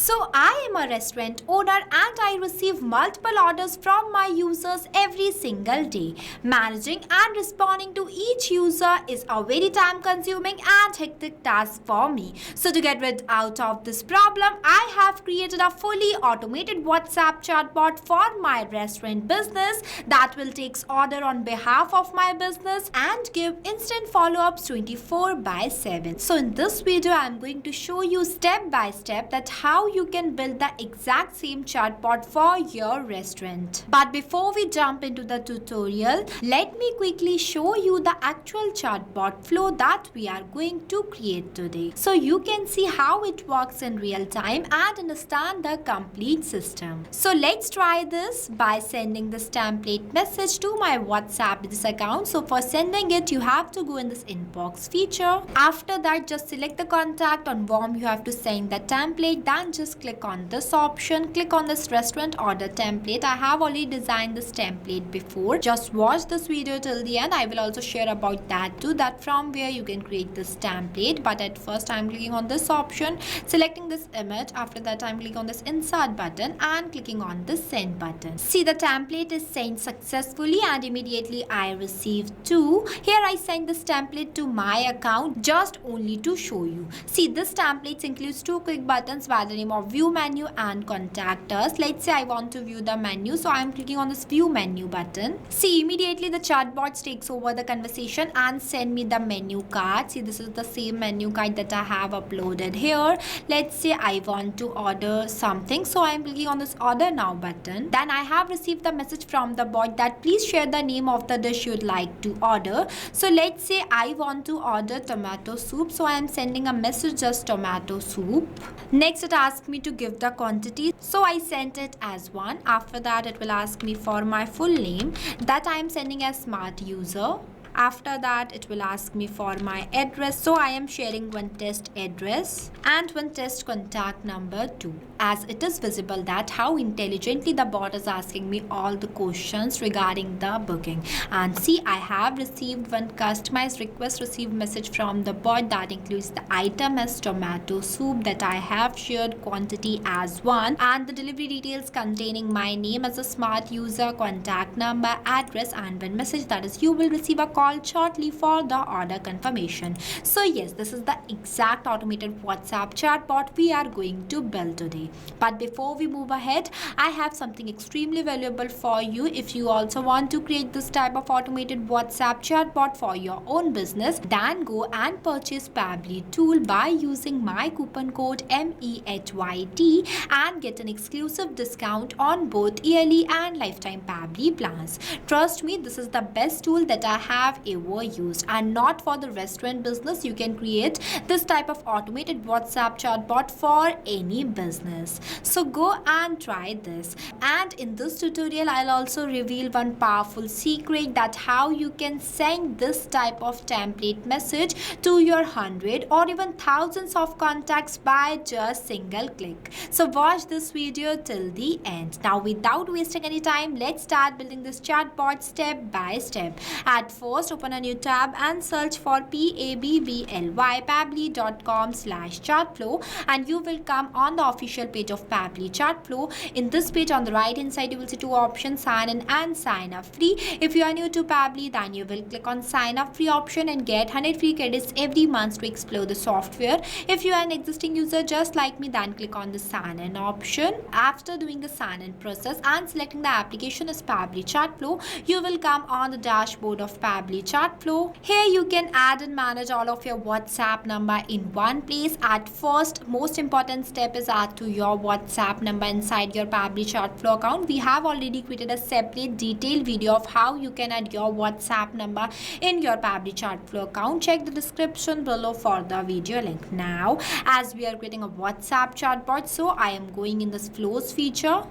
So I am a restaurant owner and I receive multiple orders from my users every single day. Managing and responding to each user is a very time consuming and hectic task for me. So to get rid out of this problem, I have created a fully automated WhatsApp chatbot for my restaurant business that will take order on behalf of my business and give instant follow-ups 24/7. So in this video, I am going to show you step by step that how you can build the exact same chatbot for your restaurant. But before we jump into the tutorial, let me quickly show you the actual chatbot flow that we are going to create today. So you can see how it works in real time and understand the complete system. So let's try this by sending this template message to my WhatsApp business account. So for sending it, you have to go in this inbox feature. After that, just select the contact on whom you have to send the template. Then just click on this option, click on this restaurant order template. I have already designed this template before. Just watch this video till the end. I will also share about that too, that from where you can create this template. But at first I'm clicking on this option, selecting this image. After that I'm clicking on this insert button and clicking on this send button. See, the template is sent successfully and immediately I received two. Here I send this template to my account just only to show you. See, this template includes two quick buttons by the name of view menu and contact us. Let's say I want to view the menu, so I'm clicking on this view menu button. See, immediately the chatbot takes over the conversation and send me the menu card. See, this is the same menu card that I have uploaded here. Let's say I want to order something, so I'm clicking on this order now button. Then I have received the message from the bot that please share the name of the dish you'd like to order. So let's say I want to order tomato soup, so I am sending a message just tomato soup. Next it asks me to give the quantity, so I sent it as 1. After that it will ask me for my full name that I am sending as smart user. After that it will ask me for my address, so I am sharing one test address and one test contact number too, as it is visible that how intelligently the bot is asking me all the questions regarding the booking. And see, I have received one customized request received message from the bot that includes the item as tomato soup that I have shared quantity as 1 and the delivery details containing my name as a smart user, contact number, address and one message that is you will receive a call shortly for the order confirmation. So yes, this is the exact automated WhatsApp chatbot we are going to build today. But before we move ahead, I have something extremely valuable for you. If you also want to create this type of automated WhatsApp chatbot for your own business, then go and purchase Pabbly tool by using my coupon code MEHYT and get an exclusive discount on both yearly and lifetime Pabbly plans. Trust me, this is the best tool that I have ever used, and not for the restaurant business. You can create this type of automated WhatsApp chatbot for any business. So go and try this. And in this tutorial I'll also reveal one powerful secret that how you can send this type of template message to your 100 or even thousands of contacts by just single click. So watch this video till the end. Now without wasting any time, let's start building this chatbot step by step. At first, open a new tab and search for pabbly.com/chatflow and you will come on the official page of Pabbly Chatflow. In this page on the right hand side you will see two options, sign in and sign up free. If you are new to Pabbly, then you will click on sign up free option and get 100 free credits every month to explore the software. If you are an existing user just like me, then click on the sign in option. After doing the sign in process and selecting the application as Pabbly Chatflow, you will come on the dashboard of Pabbly Chatflow. Here you can add and manage all of your WhatsApp number in one place. At first, most important step is add to your WhatsApp number inside your Pabbly Chatflow account. We have already created a separate detailed video of how you can add your WhatsApp number in your Pabbly Chatflow account. Check the description below for the video link. Now, as we are creating a WhatsApp chatbot, so I am going in this flows feature.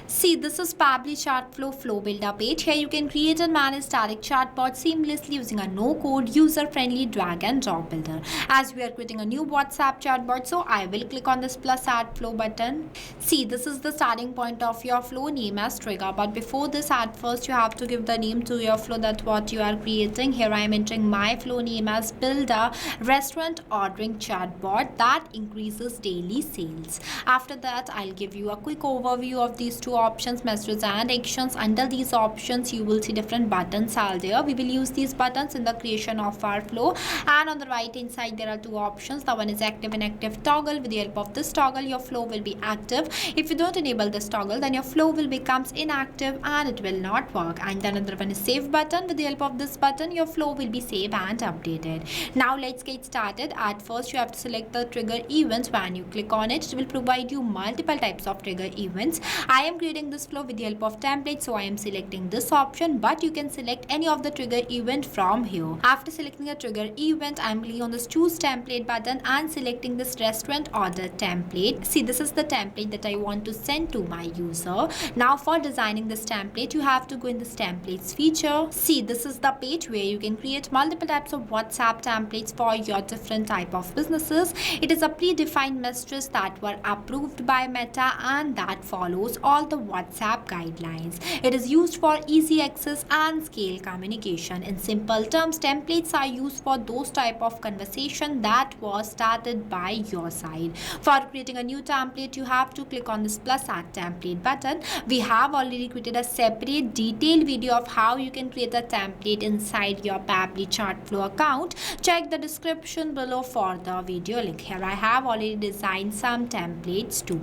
See, this is Pabbly Chat Flow Builder page. Here you can create and manage static chatbot seamlessly using a no-code, user-friendly drag and drop builder. As we are creating a new WhatsApp chatbot, so I will click on this plus add flow button. See, this is the starting point of your flow, name as trigger. But before this, at first you have to give the name to your flow, that what you are creating. Here I am entering my flow name as builder restaurant ordering chatbot that increases daily sales. After that, I'll give you a quick overview of these two options, messages and actions. Under these options you will see different buttons are there. We will use these buttons in the creation of our flow, and on the right hand side there are two options. The one is active and inactive toggle. With the help of this toggle your flow will be active. If you don't enable this toggle, then your flow will becomes inactive and it will not work. And then another one is save button. With the help of this button your flow will be saved and updated. Now let's get started. At first you have to select the trigger events. When you click on it, it will provide you multiple types of trigger events. I am creating this flow with the help of template, so I am selecting this option, but you can select any of the trigger event from here. After selecting a trigger event, I am clicking on this choose template button and selecting this restaurant order template. See, this is the template that I want to send to my user. Now for designing this template, you have to go in this templates feature. See, this is the page where you can create multiple types of WhatsApp templates for your different type of businesses. It is a predefined messages that were approved by Meta and that follows all the WhatsApp guidelines. It is used for easy access and scale communication. In simple terms, templates are used for those type of conversation that was started by your side. For creating a new template, you have to click on this plus add template button. We have already created a separate detailed video of how you can create a template inside your Pabbly Chartflow account. Check the description below for the video link. Here I have already designed some templates too.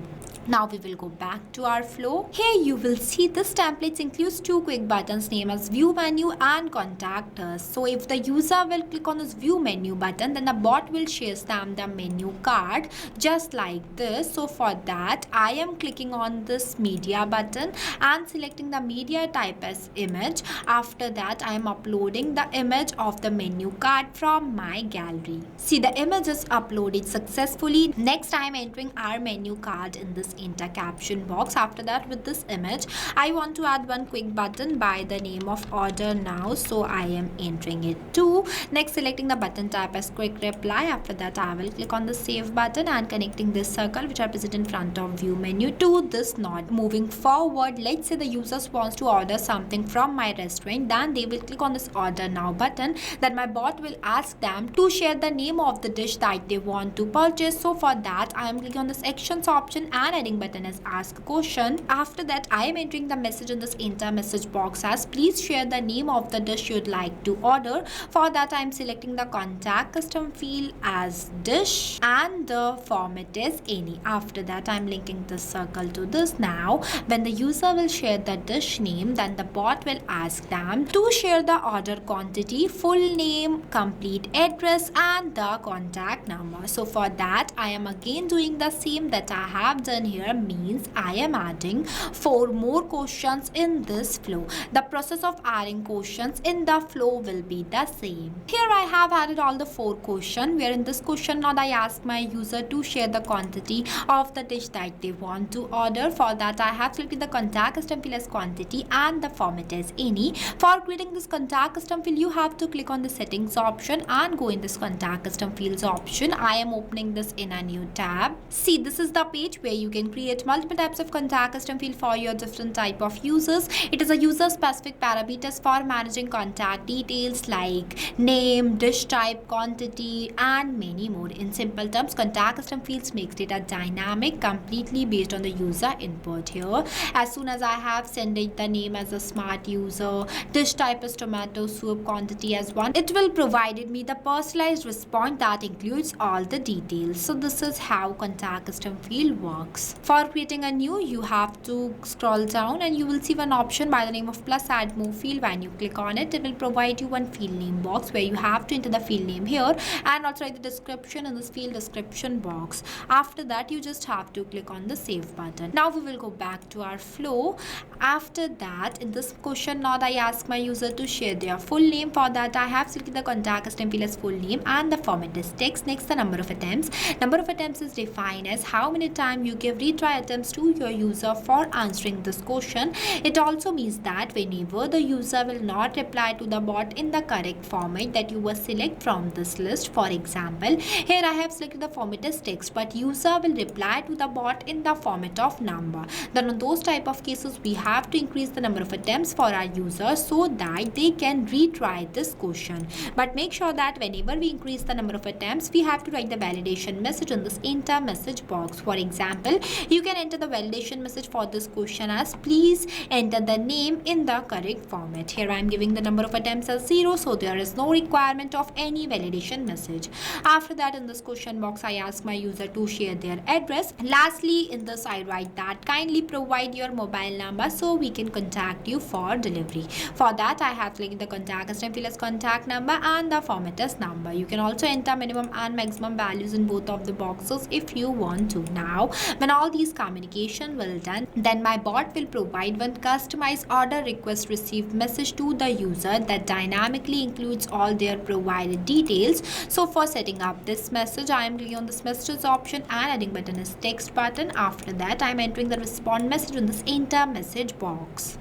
Now we will go back to our flow. Here you will see this template includes two quick buttons named as view menu and contact us. So if the user will click on this view menu button, then the bot will share them the menu card just like this. So for that I am clicking on this media button and selecting the media type as image. After that I am uploading the image of the menu card from my gallery. See, the image is uploaded successfully. Next I am entering our menu card in this enter caption box. After that, with this image I want to add one quick button by the name of order now, so I am entering it too. Next, selecting the button type as quick reply. After that I will click on the save button and connecting this circle which are present in front of view menu to this node. Moving forward, let's say the users wants to order something from my restaurant, then they will click on this order now button. Then my bot will ask them to share the name of the dish that they want to purchase. So for that I am clicking on this actions option and button as ask question. After that I am entering the message in this enter message box as please share the name of the dish you'd like to order. For that I am selecting the contact custom field as dish and the format is any. After that I am linking this circle to this. Now when the user will share the dish name, then the bot will ask them to share the order quantity, full name, complete address and the contact number. So for that I am again doing the same that I have done here, means I am adding 4 more questions in this flow. The process of adding questions in the flow will be the same. Here I have added all the 4 questions, where in this question now I ask my user to share the quantity of the dish that they want to order. For that I have selected the contact custom field as quantity and the format as any. For creating this contact custom field, you have to click on the settings option and go in this contact custom fields option. I am opening this in a new tab. See, this is the page where you can create multiple types of contact custom field for your different type of users. It is a user specific parameters for managing contact details like name, dish type, quantity and many more. In simple terms, contact custom fields makes data dynamic completely based on the user input. Here as soon as I have sent it the name as a smart user, dish type is tomato soup, quantity as 1, it will provided me the personalized response that includes all the details. So this is how contact custom field works. For creating a new, you have to scroll down and you will see one option by the name of plus add more field. When you click on it, it will provide you one field name box where you have to enter the field name here and also write the description in this field description box. After that you just have to click on the save button. Now we will go back to our flow. After that, in this question now I ask my user to share their full name. For that I have selected the contact custom field as full name and the format is text. Next, the number of attempts. Number of attempts is defined as how many times you give consecutive retry attempts to your user for answering this question. It also means that whenever the user will not reply to the bot in the correct format that you will select from this list, for example, here I have selected the format as text, but user will reply to the bot in the format of number. Then on those type of cases, we have to increase the number of attempts for our users so that they can retry this question. But make sure that whenever we increase the number of attempts, we have to write the validation message in this enter message box. For example, you can enter the validation message for this question as please enter the name in the correct format. Here I am giving the number of attempts as 0, so there is no requirement of any validation message. After that, in this question box, I ask my user to share their address. Lastly, in this I write that kindly provide your mobile number so we can contact you for delivery. For that, I have clicked the contact custom field as contact number and the format as number. You can also enter minimum and maximum values in both of the boxes if you want to. Now, when all these communication will done, then my bot will provide one customized order request received message to the user that dynamically includes all their provided details. So for setting up this message, I am clicking on this messages option and adding button is text button. After that, I am entering the respond message in this enter message box.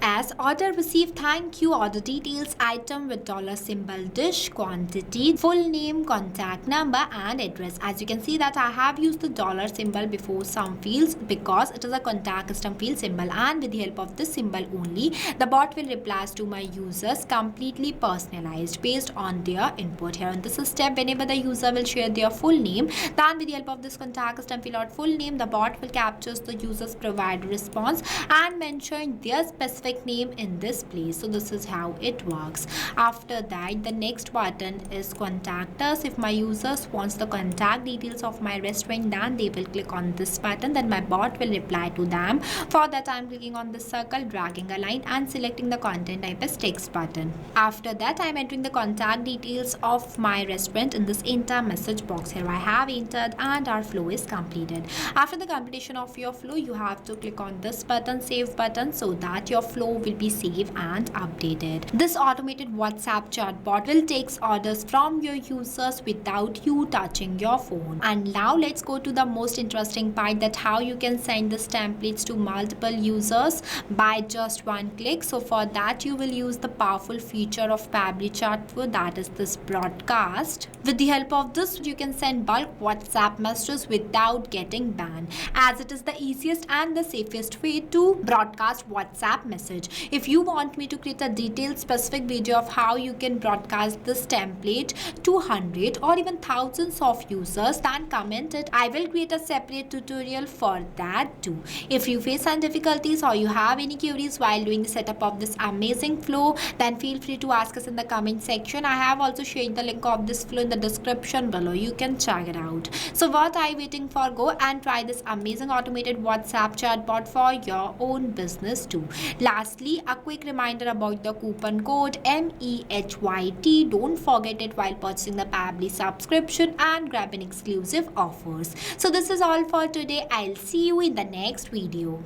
As order received, thank you, order details, item with dollar symbol, dish, quantity, full name, contact number and address. As you can see that I have used the dollar symbol before some fields because it is a contact custom field symbol, and with the help of this symbol only, the bot will reply to my users completely personalized based on their input. Here in this step, whenever the user will share their full name, then with the help of this contact custom field or full name, the bot will capture the user's provided response and mention their specific name in this place. So this is how it works. After that, the next button is contact us. If my users wants the contact details of my restaurant, then they will click on this button, then my bot will reply to them. For that, I am clicking on the circle, dragging a line and selecting the content type as text button. After that, I am entering the contact details of my restaurant in this enter message box. Here I have entered and our flow is completed. After the completion of your flow, you have to click on this button, save button, so that your flow will be saved and updated. This automated WhatsApp chatbot will take orders from your users without you touching your phone. And now let's go to the most interesting part, that how you can send this templates to multiple users by just one click. So for that, you will use the powerful feature of Pabbly Chatbot, that is this broadcast. With the help of this, you can send bulk WhatsApp messages without getting banned, as it is the easiest and the safest way to broadcast WhatsApp message. If you want me to create a detailed specific video of how you can broadcast this template to 100 or even thousands of users, then comment it. I will create a separate tutorial for that too. If you face some difficulties or you have any queries while doing the setup of this amazing flow, then feel free to ask us in the comment section. I have also shared the link of this flow in the description below. You can check it out. So what are you waiting for? Go and try this amazing automated WhatsApp chatbot for your own business too. Lastly, a quick reminder about the coupon code MEHYT. Don't forget it while purchasing the Pabbly subscription and grabbing exclusive offers. So this is all for today. I'll see you in the next video.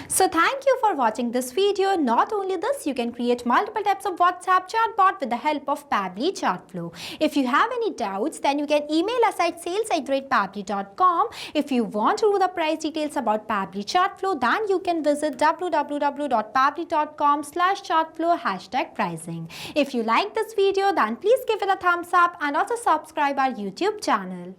So thank you for watching this video. Not only this, you can create multiple types of WhatsApp chatbot with the help of Pabbly Chatflow. If you have any doubts, then you can email us at sales@pabbly.com. If you want to know the price details about Pabbly Chatflow, then you can visit www.pabbly.com/chatflow #pricing. If you like this video, then please give it a thumbs up and also subscribe our YouTube channel.